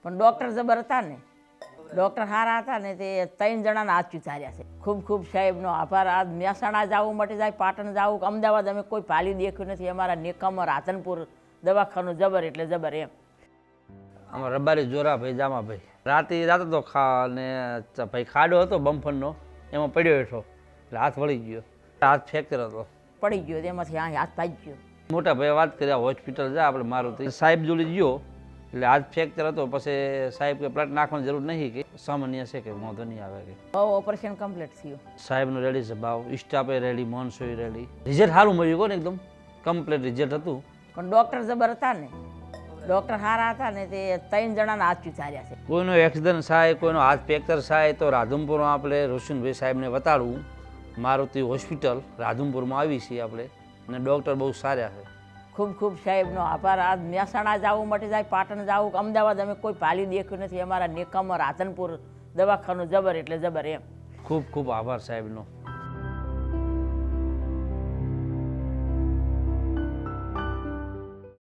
પણ ડૉક્ટર જબર હતા ને, ડૉક્ટર સારા હતા ને તે 3 જણાના હાથ ચૂથાર્યા છે. ખૂબ ખૂબ સાહેબનો આભાર. આ મહેસાણા જવું માટે જાય, પાટણ જવું, અમદાવાદ અમે કોઈ ભાલી દેખ્યું નથી. અમારા નેકમ રાધનપુર દવાખાનું જબર એટલે જબર એમ. આમાં રબારી જોરાભાઈ જામાભાઈ રાતે તો ને ભાઈ ખાડો હતો બમ્ફરનો, એમાં પડ્યો હેઠો એટલે હાથ વળી ગયો, હાથ ફ્રેક્ચર હતો, પડી ગયો, તેમાંથી આ હાથ ભાગી ગયો. મોટા ભાઈ વાત કર્યા હોસ્પિટલ જા આપણે મારું સાહેબ જોડે ગયો એટલે હાથ ફ્રેક્ચર હતો. પછી સાહેબ કે પ્લાટ નાખવાની જરૂર નહીં, કે સામાન્ય છે, કે વાંધો નહીં આવે, કે ઓપરેશન કમ્પ્લીટ થયું. સાહેબનું રેડી છે ભાવ, સ્ટાફે રેડી, મોનસોય રેડી, રિઝલ્ટ સારું મળ્યું કોને, એકદમ કમ્પ્લીટ રિઝલ્ટ હતું. પણ ડૉક્ટર જબર હતા ને, ડૉક્ટર સારા હતા ને તે 3 જણાના હાથ ચૂથાર્યા છે. કોઈનો એક્સિડન્ટ થાય, કોઈનો હાથ ફ્રેક્ચર થાય તો રાધનપુરમાં આપણે રોશનભાઈ સાહેબને બતાડવું. મારુતિ હોસ્પિટલ રાધનપુરમાં આવી છીએ આપણે, અને ડૉક્ટર બહુ સારા છે. ખૂબ ખૂબ સાહેબનો આભાર. આ મહેસાણા જવું માટે જાય, પાટણ જવું, અમદાવાદ અમે કોઈ ભાલી દેખ્યું નથી. અમારા નેકમ રાધનપુર દવાખાનું જબર એટલે જબર એમ. ખૂબ ખૂબ આભાર સાહેબનો.